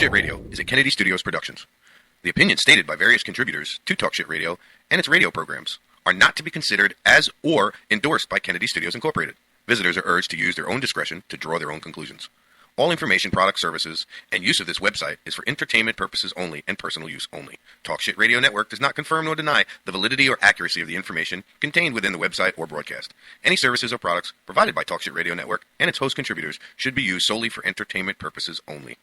Shit Radio is a Kennedy Studios Productions. The opinions stated by various contributors to Talk Shit Radio and its radio programs are not to be considered as or endorsed by Kennedy Studios Incorporated. Visitors are urged to use their own discretion to draw their own conclusions. All information, products, services, and use of this website is for entertainment purposes only and personal use only. Talk Shit Radio Network does not confirm nor deny the validity or accuracy of the information contained within the website or broadcast. Any services or products provided by Talk Shit Radio Network and its host contributors should be used solely for entertainment purposes only.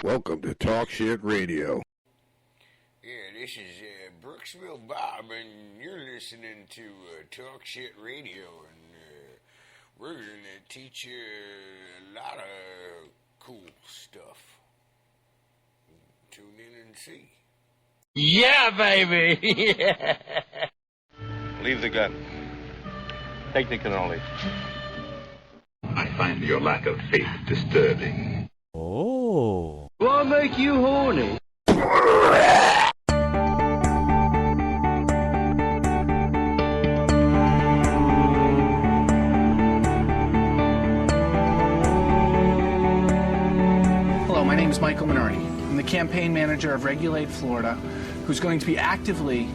Welcome to Talk Shit Radio. Yeah, this is Brooksville Bob, and you're listening to Talk Shit Radio, and we're going to teach you a lot of cool stuff. Tune in and see. Yeah, baby! Yeah. Leave the gun. Technique and only. I find your lack of faith disturbing. Oh. What make you horny? Hello, my name is Michael Minardi. I'm the campaign manager of Regulate Florida, who's going to be actively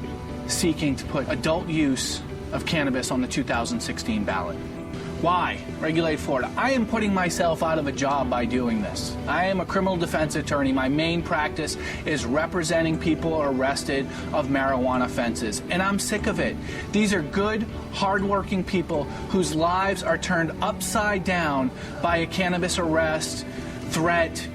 seeking to put adult use of cannabis on the 2016 ballot. Why? Regulate Florida. I am putting myself out of a job by doing this. I am a criminal defense attorney. My main practice is representing people arrested of marijuana offenses, and I'm sick of it. These are good, hardworking people whose lives are turned upside down by a cannabis arrest, threat,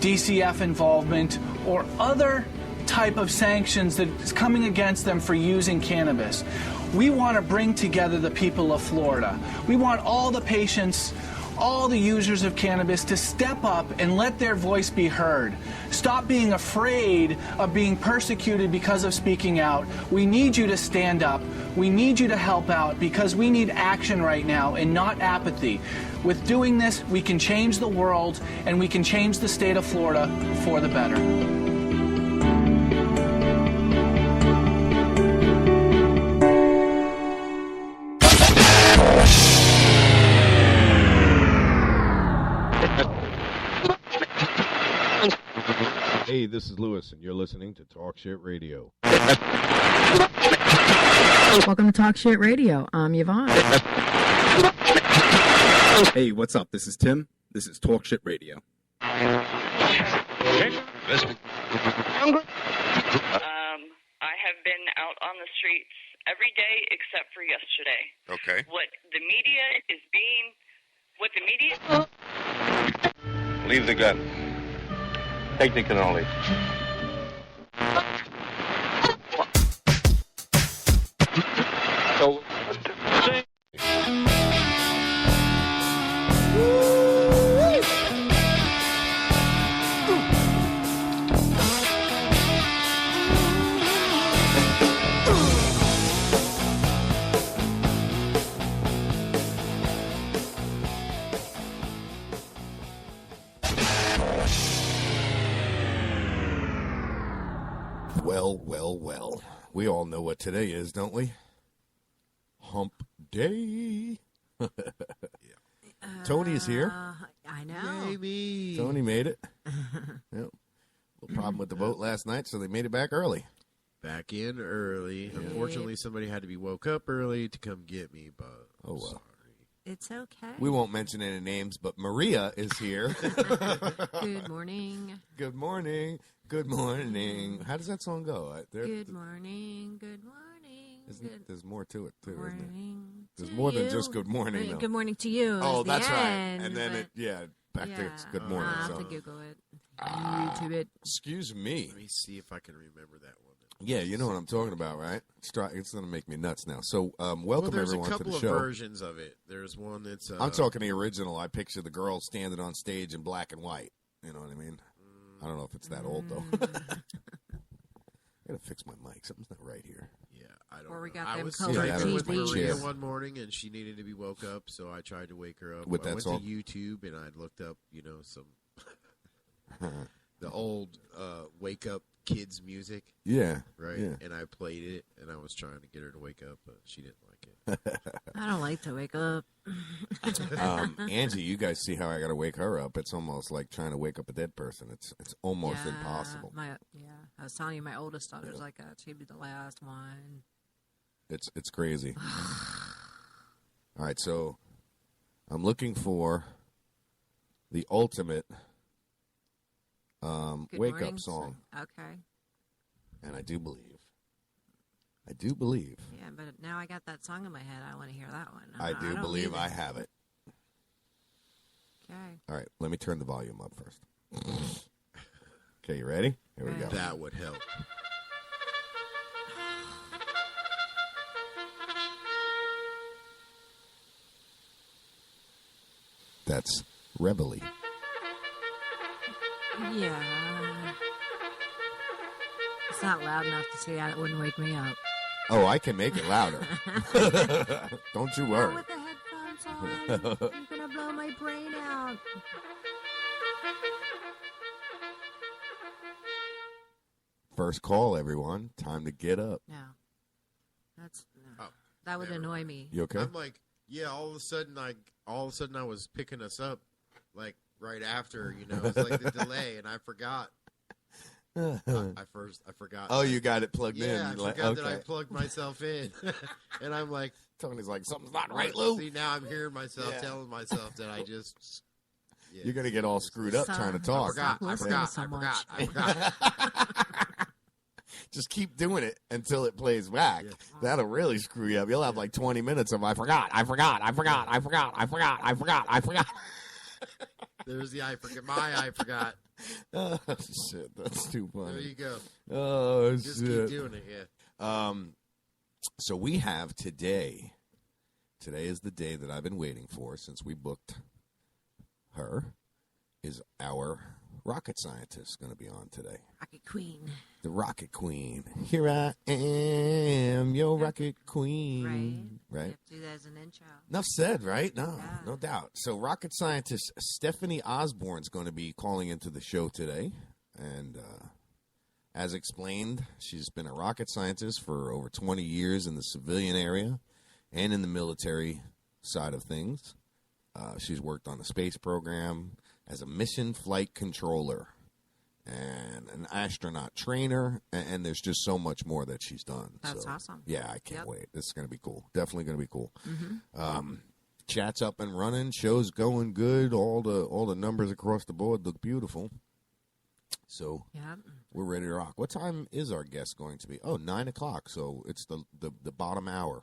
DCF involvement, or other type of sanctions that is coming against them for using cannabis. We want to bring together the people of Florida. We want all the patients, all the users of cannabis to step up and let their voice be heard. Stop being afraid of being persecuted because of speaking out. We need you to stand up. We need you to help out because we need action right now and not apathy. With doing this, we can change the world and we can change the state of Florida for the better. Hey, this is Lewis, and you're listening to Talk Shit Radio. Welcome to Talk Shit Radio. I'm Yvonne. Hey, what's up? This is Tim. This is Talk Shit Radio. I have been out on the streets every day except for yesterday. Okay. What the media... Leave the gun. Technique and only. So, Well. We all know what today is, don't we? Hump Day. Tony is here. I know. Maybe. Tony made it. Yep. Little problem with the vote last night, so they made it back early. Back in early. Yeah. Unfortunately, somebody had to be woke up early to come get me, but oh well. Sorry. It's okay. We won't mention any names, but Maria is here. Good morning. Good morning. Good morning. How does that song go? Good morning. Good morning. There's more to it, too, morning isn't there? There's more than just good morning, though. Good morning to you. Oh, that's the right. End, And then back to good morning. I'll have so. to Google it. YouTube it. Excuse me. Let me see if I can remember that one. Yeah, you know what I'm talking about, right? It's going to make me nuts now. So, welcome everyone to the show. There's a couple of versions of it. There's one that's... I'm talking the original. I picture the girl standing on stage in black and white. You know what I mean? I don't know if it's that old, though. I gotta fix my mic. Something's not right here. Yeah, I don't Or we know. got I them was colored sleeping with TVs. Maria one morning, and she needed to be woke up, so I tried to wake her up. With I that went song? to YouTube, and I looked up, some the old wake up kids music. Yeah. Right? Yeah. And I played it, and I was trying to get her to wake up, but she didn't like it. I don't like to wake up. Angie, you guys see how I gotta wake her up? It's almost like trying to wake up a dead person. It's almost impossible. I was telling you, my oldest daughter's like that. She'd be the last one. It's crazy. All right, so I'm looking for the ultimate Good wake morning, up song, Okay. and I do believe. Yeah, but now I got that song in my head. I want to hear that one. I do don't believe need I it. have it. Okay. All right, let me turn the volume up first. Okay, you ready? Here we go. That would help. That's Reveille. Yeah. It's not loud enough to see that. It wouldn't wake me up. Oh, I can make it louder. Don't you Oh, worry. with the headphones on. You're going to blow my brain out. First call, everyone. Time to get up. No. That would annoy me. You okay? I'm like, yeah. All of a sudden, I was picking us up, like right after. It's like the delay, and I forgot. I forgot. Oh, you got it plugged in. Yeah, I Like, forgot that okay. I plugged myself in, and I'm like, Tony's like, something's not right, Lou. See, now I'm hearing myself Yeah. telling myself that I just. Yeah. You're gonna get all screwed up trying to talk. I forgot. Just keep doing it until it plays back. Yeah. That'll really screw you up. You'll have like 20 minutes of I forgot. There's the I forgot. Oh, shit, that's too funny. There you go. Oh, Just shit. keep doing it, yeah. So we have today. Today is the day that I've been waiting for since we booked her. Is our rocket scientist going to be on today? Rocket Queen. The Rocket Queen. Here I am, your Rocket Queen. Right? You have to do that as an intro. Enough said, right? No doubt. So rocket scientist Stephanie Osborne's going to be calling into the show today. And as explained, she's been a rocket scientist for over 20 years in the civilian area and in the military side of things. She's worked on the space program as a mission flight controller and an astronaut trainer, and there's just so much more that she's done. That's awesome. Yeah, I can't wait. This is going to be cool. Definitely going to be cool. Mm-hmm. Chat's up and running. Show's going good. All the numbers across the board look beautiful. So we're ready to rock. What time is our guest going to be? Oh, 9 o'clock. So it's the bottom hour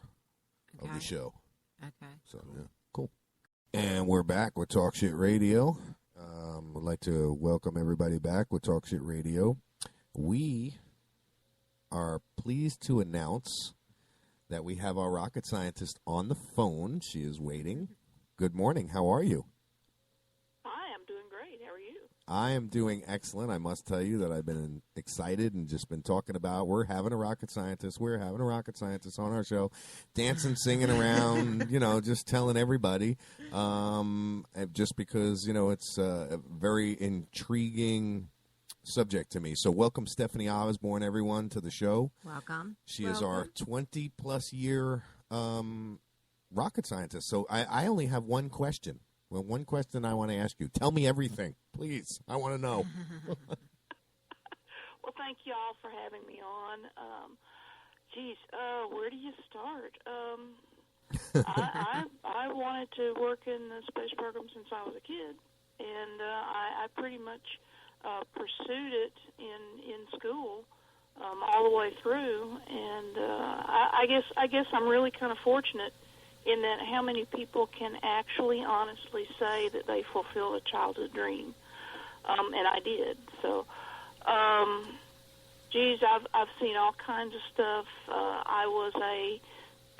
of the show. Okay. So yeah, cool. And we're back with Talk Shit Radio. Would like to welcome everybody back with Talk Shit Radio. We are pleased to announce that we have our rocket scientist on the phone. She is waiting. Good morning. How are you? Hi, I'm doing great. How are you? I am doing excellent. I must tell you that I've been excited and just been talking about we're having a rocket scientist. We're having a rocket scientist on our show, dancing, singing around, just telling everybody. Just because, it's a very intriguing subject to me. So welcome Stephanie Osborne, everyone, to the show. Welcome. She is our 20-plus year rocket scientist. So I only have one question. Well, one question I want to ask you. Tell me everything, please. I want to know. Well, thank you all for having me on. Where do you start? I wanted to work in the space program since I was a kid, and I pretty much pursued it in school all the way through. And I guess I'm really kind of fortunate in that how many people can actually honestly say that they fulfilled a childhood dream, and I did. So, I've seen all kinds of stuff. I was a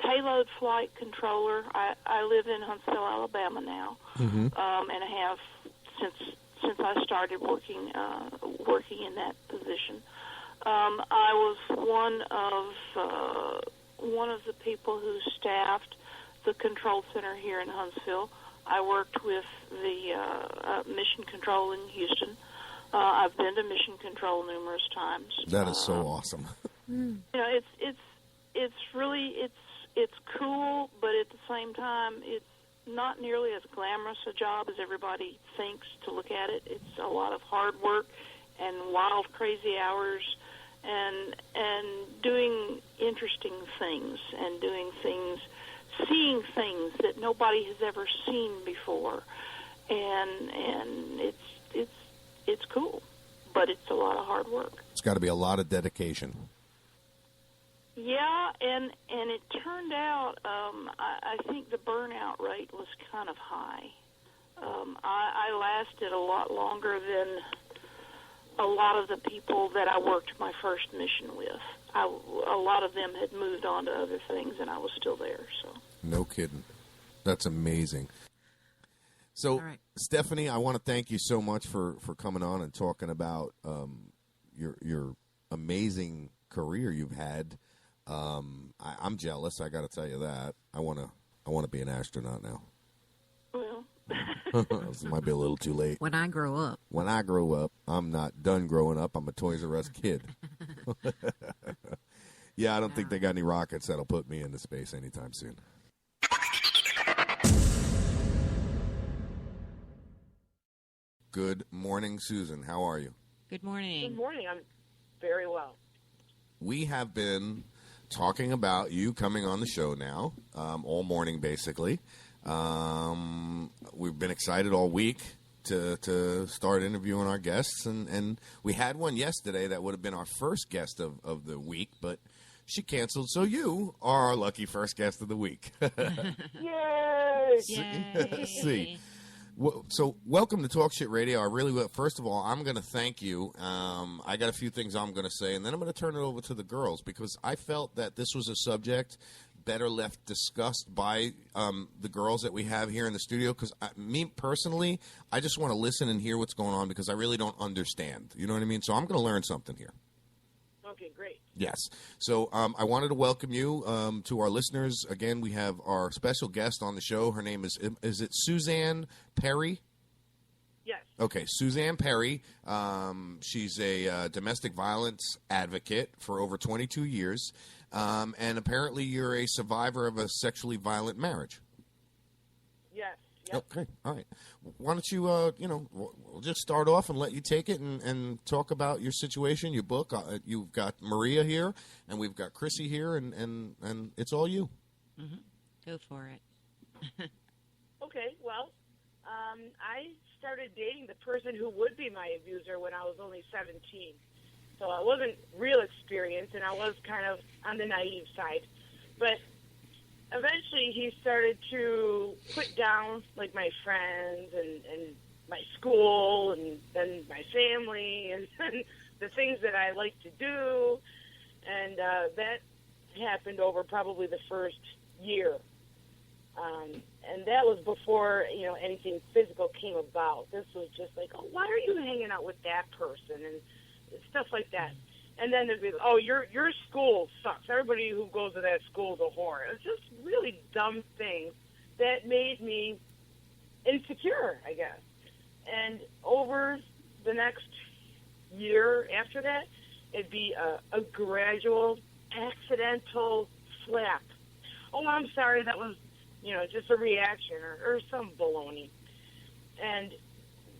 payload flight controller. I live in Huntsville, Alabama now, and I have since I started working in that position. I was one of the people who staffed the control center here in Huntsville. I worked with the Mission Control in Houston. I've been to Mission Control numerous times. That is so awesome. You know, it's really cool, but at the same time, it's not nearly as glamorous a job as everybody thinks to look at it. It's a lot of hard work and wild, crazy hours, and doing interesting things and doing things, seeing things that nobody has ever seen before, and it's cool, but it's a lot of hard work. It's got to be a lot of dedication. Yeah, and it turned out, I think the burnout rate was kind of high. I lasted a lot longer than a lot of the people that I worked my first mission with. A lot of them had moved on to other things, and I was still there. So no kidding. That's amazing. So, right. Stephanie, I want to thank you so much for coming on and talking about your amazing career you've had. I'm jealous. I got to tell you that. I want to be an astronaut now. Well, this might be a little too late. When I grow up. When I grow up, I'm not done growing up. I'm a Toys R Us kid. Yeah, I don't think they got any rockets that'll put me into space anytime soon. Good morning, Susan. How are you? Good morning. Good morning. I'm very well. We have been talking about you coming on the show now, all morning basically. We've been excited all week to start interviewing our guests, and we had one yesterday that would have been our first guest of the week, but she canceled, so you are our lucky first guest of the week. Yay! See. So welcome to Talk Shit Radio. I really will. First of all, I'm going to thank you. I got a few things I'm going to say, and then I'm going to turn it over to the girls because I felt that this was a subject better left discussed by the girls that we have here in the studio because me personally, I just want to listen and hear what's going on because I really don't understand. You know what I mean? So I'm going to learn something here. Okay, great. Yes. So I wanted to welcome you to our listeners. Again, we have our special guest on the show. Her name is it Suzanne Perry? Yes. Okay, Suzanne Perry. She's a domestic violence advocate for over 22 years. And apparently you're a survivor of a sexually violent marriage. Yes. Yep. Okay, all right. Why don't you, we'll just start off and let you take it and talk about your situation, your book. You've got Maria here, and we've got Chrissy here, and it's all you. Mm-hmm. Go for it. Okay, well, I started dating the person who would be my abuser when I was only 17. So I wasn't real experienced, and I was kind of on the naive side. But eventually he started to put down, like, my friends and my school and then my family and the things that I like to do. And that happened over probably the first year. And that was before, anything physical came about. This was just like, oh, why are you hanging out with that person? And stuff like that. And then there'd be, oh, your school sucks. Everybody who goes to that school is a whore. It's just really dumb things that made me insecure, I guess. And over the next year after that, it'd be a gradual, accidental slap. Oh, I'm sorry, that was, just a reaction or some baloney.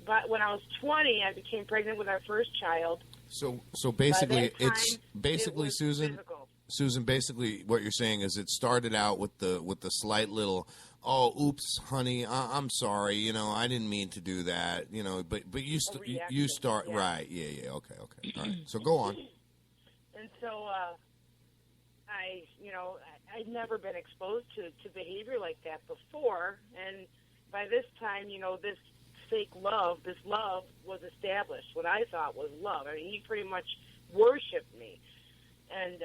But when I was 20, I became pregnant with our first child. So basically, Susan. Physical. Susan, basically, what you're saying is it started out with the slight little, oh, oops, honey, I'm sorry, I didn't mean to do that, but you start yeah. Right, yeah, okay, all right. So go on. And so I'd never been exposed to behavior like that before, and by this time, this fake love, this love was established, what I thought was love. I mean, he pretty much worshipped me. And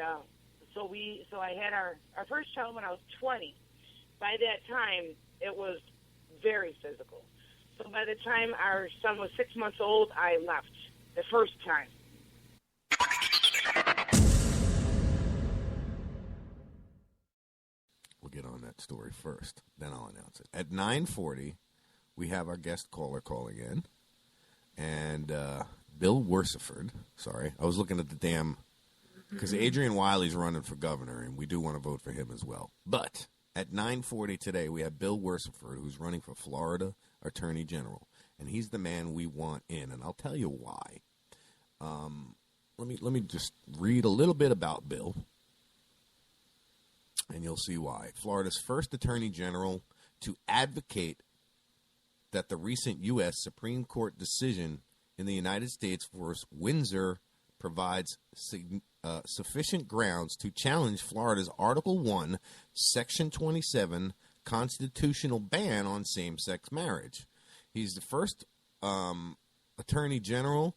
so I had our first child when I was 20. By that time, it was very physical. So by the time our son was 6 months old, I left the first time. We'll get on that story first, then I'll announce it. At 9:40, we have our guest caller calling in, and Bill Worsiford. Sorry, I was looking at the damn, because Adrian Wiley's running for governor, and we do want to vote for him as well. But at 9:40 today, we have Bill Worsiford, who's running for Florida Attorney General, and he's the man we want in, and I'll tell you why. Let me just read a little bit about Bill, and you'll see why. Florida's first Attorney General to advocate that the recent U.S. Supreme Court decision in the United States versus Windsor provides sufficient grounds to challenge Florida's Article 1, Section 27 constitutional ban on same-sex marriage. He's the first Attorney General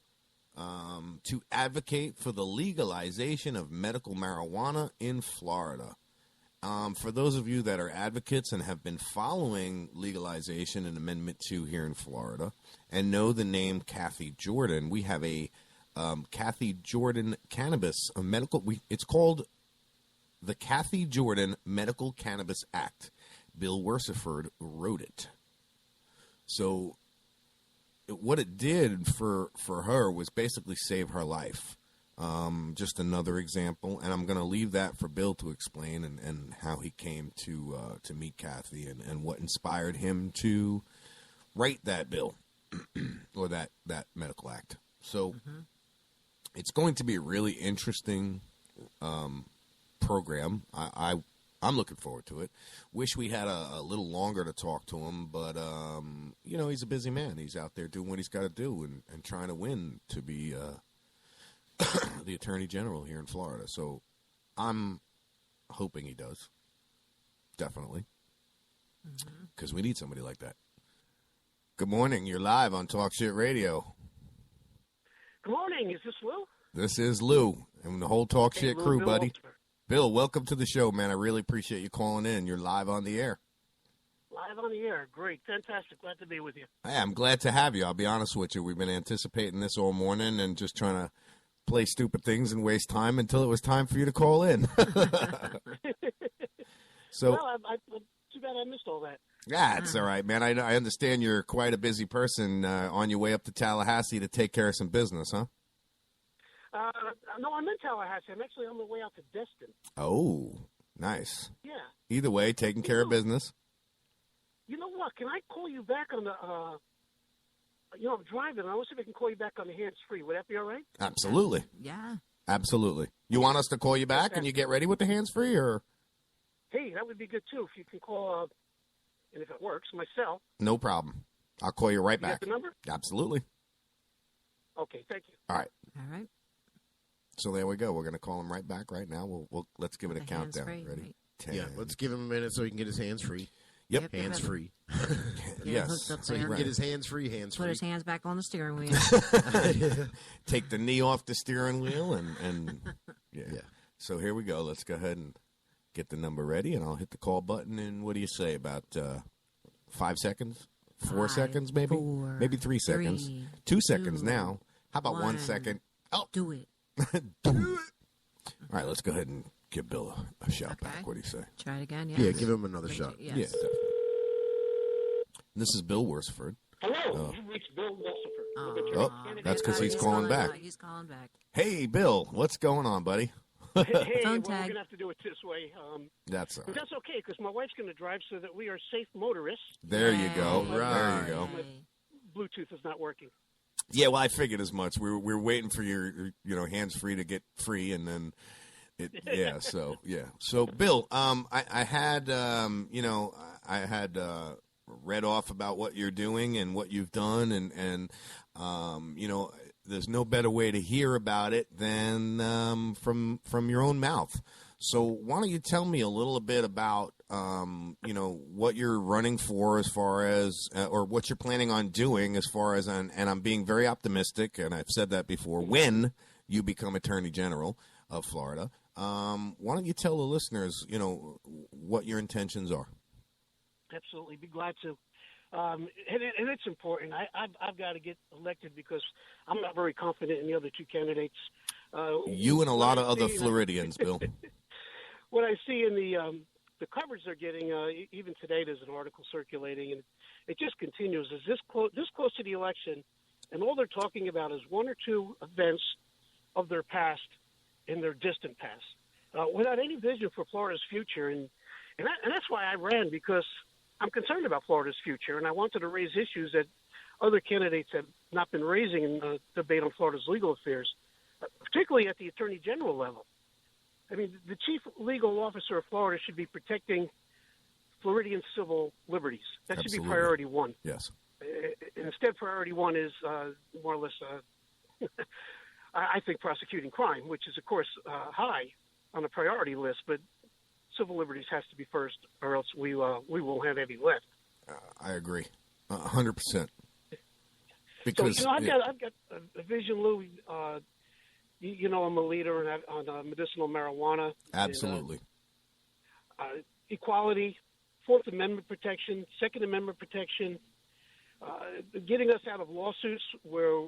to advocate for the legalization of medical marijuana in Florida. For those of you that are advocates and have been following legalization and Amendment 2 here in Florida and know the name Kathy Jordan, we have a Kathy Jordan Cannabis, it's called the Kathy Jordan Medical Cannabis Act. Bill Worsiford wrote it. So what it did for her was basically save her life. Just another example, and I'm going to leave that for Bill to explain and how he came to meet Kathy and what inspired him to write that bill or that medical act. So it's going to be a really interesting program. I'm looking forward to it. Wish we had a little longer to talk to him, but he's a busy man. He's out there doing what he's got to do and trying to win to be the Attorney General here in Florida. So I'm hoping he does. Definitely. Because we need somebody like that. Good morning. You're live on Talk Shit Radio. Good morning. Is this Lou? This is Lou and the whole Talk Shit Lou, crew, Bill buddy. Walter. Bill, welcome to the show, man. I really appreciate you calling in. You're live on the air. Live on the air. Great. Fantastic. Glad to be with you. Hey, I'm glad to have you. I'll be honest with you. We've been anticipating this all morning and just trying to play stupid things and waste time until it was time for you to call in. So, well, too bad I missed all that. yeah, it's all right, man. I understand you're quite a busy person on your way up to Tallahassee to take care of some business, huh? No, I'm in Tallahassee. I'm actually on the way out to Destin. Oh, nice. Yeah. Either way, taking care of business. You know what? Can I call you back on the, I'm driving. I want to see if I can call you back on the hands-free. Would that be all right? Absolutely. Yeah. Absolutely. You want us to call you back and you get ready with the hands-free, or? Hey, that would be good, too, if you can call, and if it works, my cell. No problem. I'll call you right You back. got the number? Absolutely. Okay, thank you. All right. All right. So there we go. We're going to call him right back right now. We'll let's give it a The countdown. hands-free, Ready? right. 10. Yeah, let's give him a minute so he can get his hands free. Yep. Hands free. Yes. hooked up So he there. can get his hands free, hands Put free. his hands back on the steering wheel. Take the knee off the steering wheel and yeah. So here we go. Let's go ahead and get the number ready, and I'll hit the call button. And what do you say, about 5 seconds? 4 5, seconds, maybe? 4, Maybe 3 seconds. 3, 2 seconds 2, now. How about 1 1. second? Oh, Do it. do it. All right, let's go ahead and give Bill a shout back. What do you say? Try it again. Yeah, give him another shot. Yes. Yeah, definitely. This is Bill Worsiford. Hello, you reached Bill Walsiford. Oh, that's because he's calling back. He's calling back. Hey, Bill, what's going on, buddy? Hey, Phone well, we're tag. going to have to do it this way. That's all But right. that's okay, because my wife's going to drive so that we are safe motorists. There you go. Right. There you go. Bluetooth is not working. Yeah, well, I figured as much. We're waiting for your hands free to get free, and then So Bill, I had read off about what you're doing and what you've done, and there's no better way to hear about it than from your own mouth. So why don't you tell me a little bit about what you're running for, as far as or what you're planning on doing, as far as, and I'm being very optimistic, and I've said that before, when you become Attorney General of Florida. Why don't you tell the listeners, what your intentions are? Absolutely. Be glad to. And it's important. I've got to get elected because I'm not very confident in the other two candidates. You and a lot of other Floridians, Bill. What I see in the coverage they're getting, even today there's an article circulating, and it just continues. Is this close to the election, and all they're talking about is one or two events of their past in their distant past, without any vision for Florida's future. And that's why I ran, because I'm concerned about Florida's future, and I wanted to raise issues that other candidates have not been raising in the debate on Florida's legal affairs, particularly at the Attorney General level. I mean, the chief legal officer of Florida should be protecting Floridian civil liberties. That should be priority one. Yes. Instead, priority one is more or less, I think, prosecuting crime, which is, of course, high on the priority list, but civil liberties has to be first, or else we won't have any left. I agree, 100%. Because so, I've got a vision, Lou. You know, I'm a leader on medicinal marijuana. Absolutely. And, equality, Fourth Amendment protection, Second Amendment protection, getting us out of lawsuits where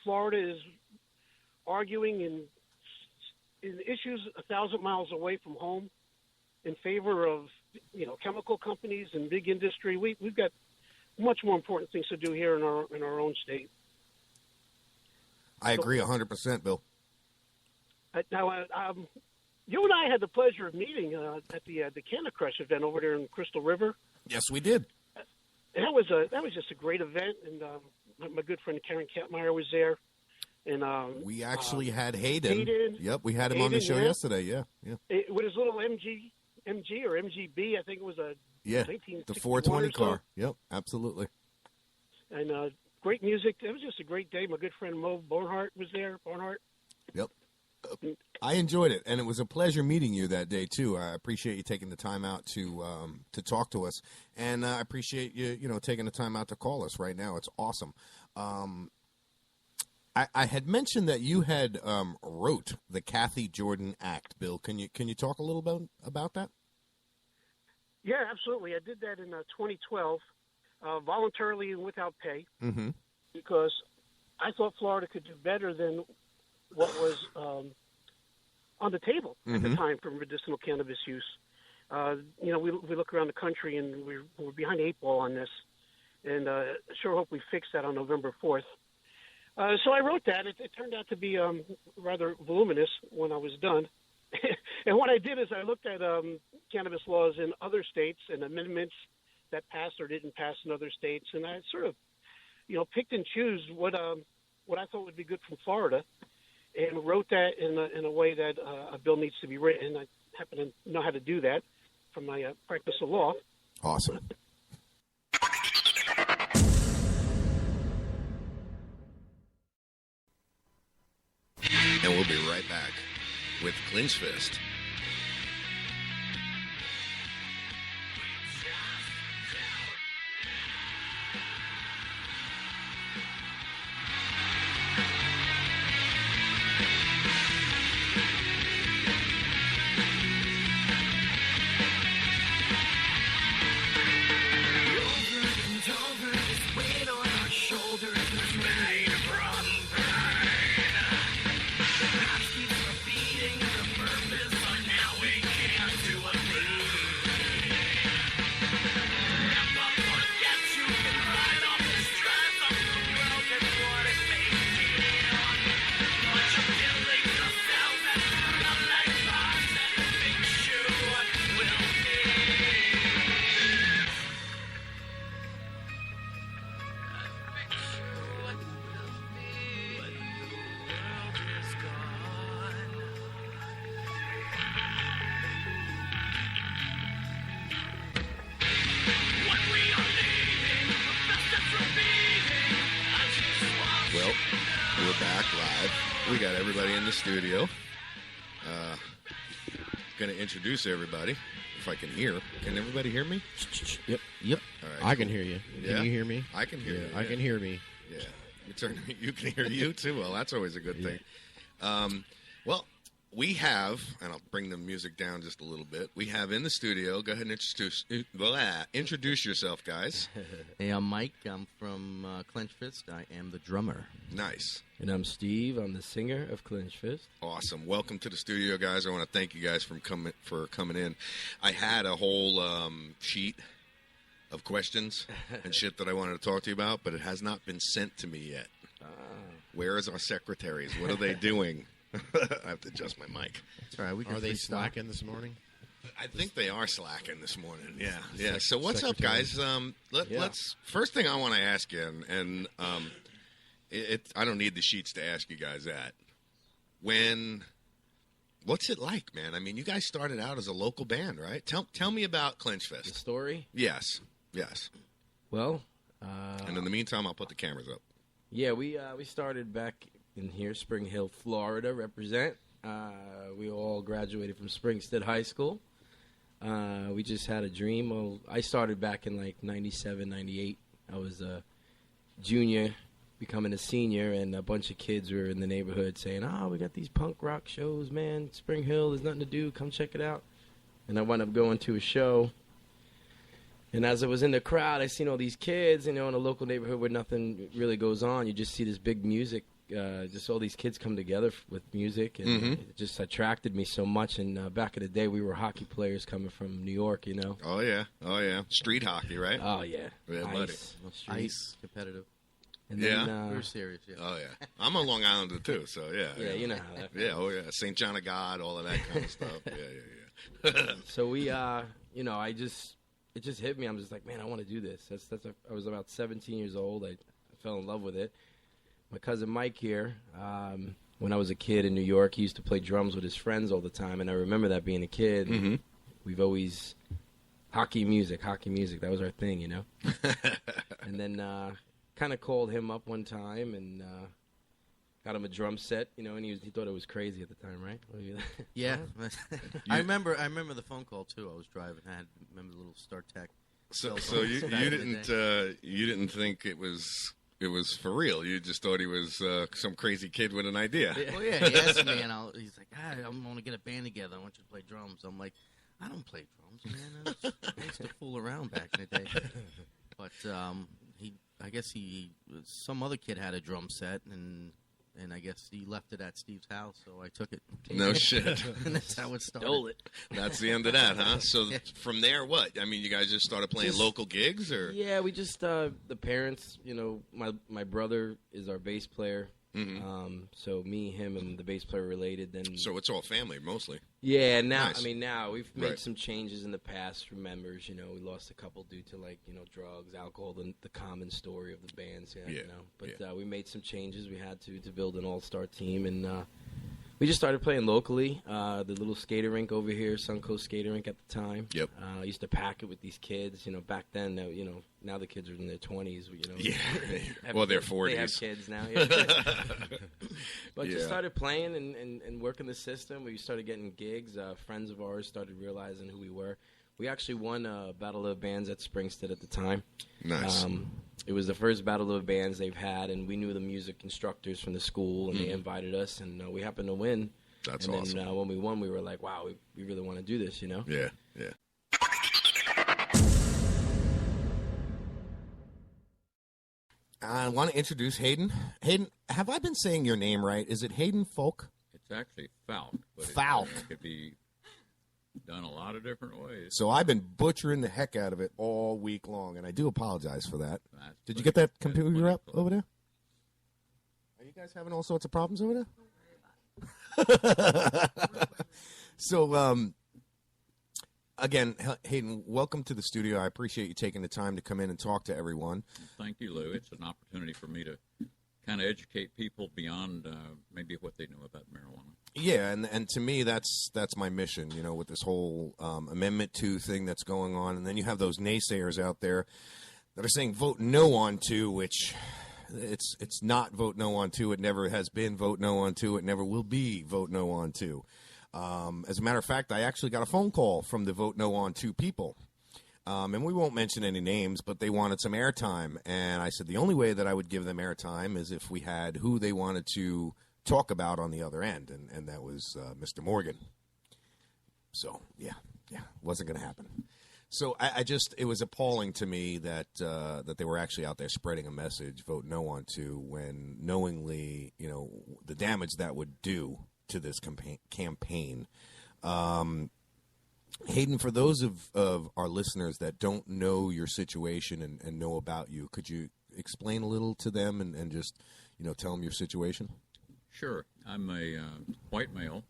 Florida is arguing in issues 1,000 miles away from home in favor of, chemical companies and big industry. We've got much more important things to do here in our own state. I agree 100%, Bill. Now, you and I had the pleasure of meeting at the Canna Crush event over there in Crystal River. Yes, we did. And that was just a great event, and my good friend Karen Kampmeyer was there. And we actually had Hayden. Yep, we had him Hayden, on the show yeah. yesterday. Yeah. With his little MG or MGB, I think it was a the 420 car. Yep, absolutely. And great music. It was just a great day. My good friend Mo Barnhart was there. Yep. I enjoyed it, and it was a pleasure meeting you that day too. I appreciate you taking the time out to talk to us, and I appreciate you taking the time out to call us right now. It's awesome. I had mentioned that you had wrote the Kathy Jordan Act, Bill. Can you talk a little bit about that? Yeah, absolutely. I did that in 2012, voluntarily and without pay, because I thought Florida could do better than what was on the table at the time for medicinal cannabis use. We look around the country and we're behind the eight ball on this, and sure hope we fix that on November 4th. So I wrote that. It turned out to be rather voluminous when I was done. And what I did is I looked at cannabis laws in other states and amendments that passed or didn't pass in other states, and I sort of, picked and choose what I thought would be good from Florida, and wrote that in a way that a bill needs to be written. I happen to know how to do that from my practice of law. Awesome. And we'll be right back with Clinch Fist. Studio. Going to introduce everybody. If I can hear, can everybody hear me? Yep. All right, I can hear you. Yeah? Can you hear me? I can hear you. I can hear me. Yeah. You can hear you too. Well, that's always a good thing. Well, we have, and I'll bring the music down just a little bit. We have in the studio. Go ahead and introduce yourself, guys. Hey, I'm Mike. I'm from Clench Fist. I am the drummer. Nice. And I'm Steve. I'm the singer of Clench Fist. Awesome. Welcome to the studio, guys. I want to thank you guys for coming in. I had a whole sheet of questions and shit that I wanted to talk to you about, but it has not been sent to me yet. Where is our secretaries? What are they doing? I have to adjust my mic. That's all right. Are they slacking this morning? I think they are slacking this morning. Yeah. So what's up, guys? Let's. First thing I want to ask you, and I don't need the sheets to ask you guys that. What's it like, man? I mean, you guys started out as a local band, right? Tell me about Clench Fest. The story? Yes. Well, and in the meantime, I'll put the cameras up. Yeah, we started back in here, Spring Hill, Florida, represent. We all graduated from Springstead High School. We just had a dream. Well, I started back in like 97, 98. I was a junior, becoming a senior, and a bunch of kids were in the neighborhood saying, we got these punk rock shows, man. Spring Hill, there's nothing to do. Come check it out. And I wound up going to a show. And as I was in the crowd, I seen all these kids, in a local neighborhood where nothing really goes on. You just see this big music, just all these kids come together with music, and it just attracted me so much. And back in the day, we were hockey players coming from New York, Oh, yeah. Street hockey, right? Oh, yeah. Ice. Ice, competitive. And then, we were serious, yeah. Oh, yeah. I'm a Long Islander, too, so, yeah. Yeah, you know how that Yeah, oh, yeah. St. John of God, all of that kind of stuff. Yeah. So we, it just hit me. I'm just like, man, I want to do this. I was about 17 years old. I fell in love with it. My cousin Mike here, when I was a kid in New York, he used to play drums with his friends all the time, and I remember that being a kid. Mm-hmm. We've always hockey music. That was our thing, And then kind of called him up one time and got him a drum set, and he thought it was crazy at the time, right? Yeah. I remember the phone call too. I was driving. I remember the little StarTech. So you didn't think it was for real. You just thought he was some crazy kid with an idea. Well, yeah. He asked me, and he's like, I'm going to get a band together. I want you to play drums. I'm like, I don't play drums, man. I used to fool around back in the day. But I guess some other kid had a drum set, and I guess he left it at Steve's house, so I took it. No shit. And that's how it started. Stole it. That's the end of that, huh? So from there, what? I mean, you guys just started playing local gigs, or? Yeah, we just the parents. My brother is our bass player. Mm-hmm. So me, him, and the bass player related. Then so it's all family mostly. Yeah. Now, Nice. Now we've made Right. some changes in the past from members. We lost a couple due to drugs, alcohol, the common story of the bands. But we made some changes. We had to build an all-star team, and we just started playing locally. The little skater rink over here, Suncoast Skater Rink at the time. Yep. I used to pack it with these kids. Back then, now the kids are in their 20s. Yeah. have Well, they're kids. 40s. They have kids now. Yeah. But Yeah. just started playing and working the system. We started getting gigs. Friends of ours started realizing who we were. We actually won Battle of Bands at Springstead at the time. Nice. It was the first Battle of Bands they've had, and we knew the music instructors from the school, and they invited us, and we happened to win. That's and awesome. then when we won, we were like, wow, we really want to do this, Yeah. I want to introduce Hayden. Hayden, have I been saying your name right? Is it Hayden Folk? It's actually Falk. But Falk. It could be done a lot of different ways. So I've been butchering the heck out of it all week long, and I do apologize for that. That's Did you get that computer up over there? Are you guys having all sorts of problems over there? So, again, Hayden, welcome to the studio. I appreciate you taking the time to come in and talk to everyone. Thank you, Lou. It's an opportunity for me to kind of educate people beyond maybe what they know about marijuana. Yeah, and to me, that's my mission, with this whole Amendment 2 thing that's going on. And then you have those naysayers out there that are saying vote no on 2, which it's not vote no on 2. It never has been vote no on 2. It never will be vote no on 2. As a matter of fact, I actually got a phone call from the vote no on 2 people. And we won't mention any names, but they wanted some airtime. And I said the only way that I would give them airtime is if we had who they wanted to talk about on the other end, and that was Mr. Morgan. So, yeah, wasn't going to happen. So it was appalling to me that they were actually out there spreading a message, vote no on 2, when knowingly, the damage that would do to this campaign. Hayden, for those of our listeners that don't know your situation and know about you, could you explain a little to them and just, tell them your situation? Sure. I'm a white male.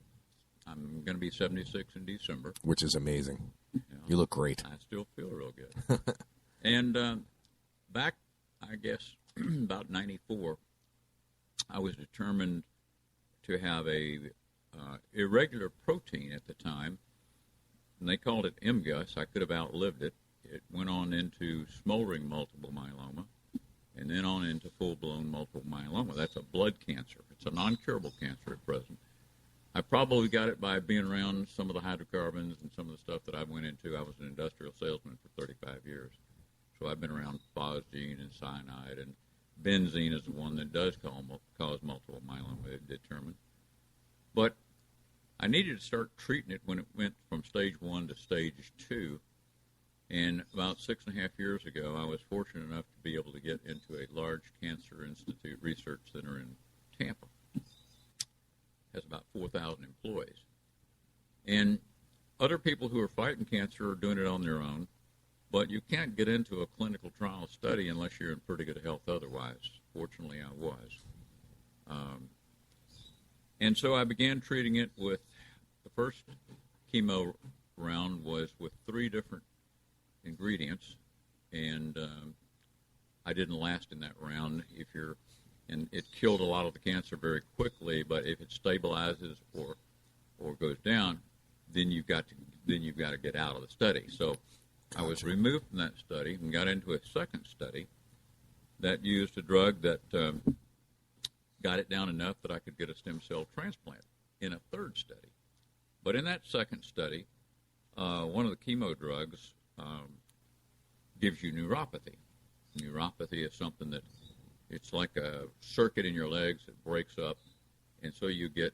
I'm going to be 76 in December. Which is amazing. You look great. I still feel real good. And back, I guess, about 94, I was determined to have a irregular protein at the time, and they called it MGUS. I could have outlived it. It went on into smoldering multiple myeloma, and then on into full-blown multiple myeloma. That's a blood cancer. It's a non-curable cancer at present. I probably got it by being around some of the hydrocarbons and some of the stuff that I went into. I was an industrial salesman for 35 years. So I've been around phosgene and cyanide, and benzene is the one that does cause multiple myeloma, determined. But I needed to start treating it when it went from stage 1 to stage 2. And about 6.5 years ago, I was fortunate enough to be able to get into a large cancer institute research center in Tampa. Has about 4,000 employees. And other people who are fighting cancer are doing it on their own, but you can't get into a clinical trial study unless you're in pretty good health otherwise. Fortunately, I was. And so I began treating it with, the first chemo round was with 3 different ingredients, and I didn't last in that round. And it killed a lot of the cancer very quickly. But if it stabilizes or goes down, then you've got to get out of the study. So I was removed from that study and got into a second study that used a drug that got it down enough that I could get a stem cell transplant in a third study. But in that second study, one of the chemo drugs gives you neuropathy. Neuropathy is something that it's like a circuit in your legs that breaks up, and so you get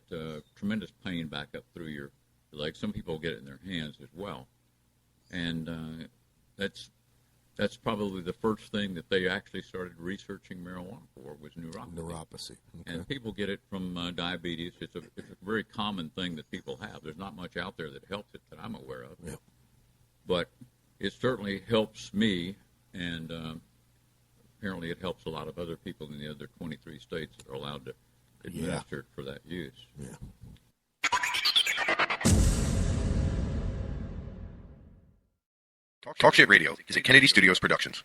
tremendous pain back up through your legs. Some people get it in their hands as well. And that's probably the first thing that they actually started researching marijuana for, was neuropathy. Okay. And people get it from diabetes. It's a very common thing that people have. There's not much out there that helps it that I'm aware of. Yeah. But it certainly helps me, and apparently it helps a lot of other people in the other 23 states that are allowed to administer it for that use. Yeah. Talk Shit Radio is a Kennedy Studios Productions.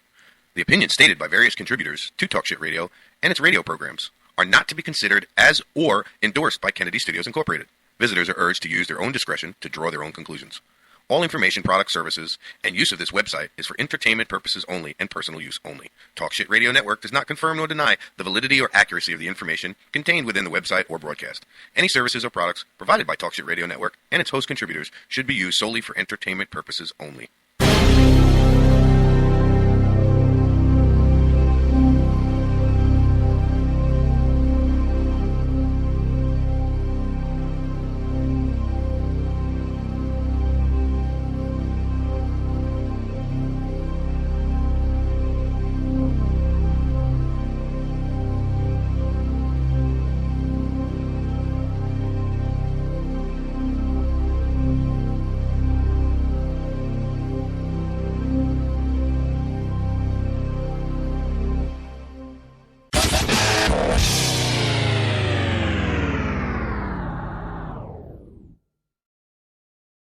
The opinions stated by various contributors to Talk Shit Radio and its radio programs are not to be considered as or endorsed by Kennedy Studios Incorporated. Visitors are urged to use their own discretion to draw their own conclusions. All information, products, services, and use of this website is for entertainment purposes only and personal use only. Talk Shit Radio Network does not confirm nor deny the validity or accuracy of the information contained within the website or broadcast. Any services or products provided by Talk Shit Radio Network and its host contributors should be used solely for entertainment purposes only.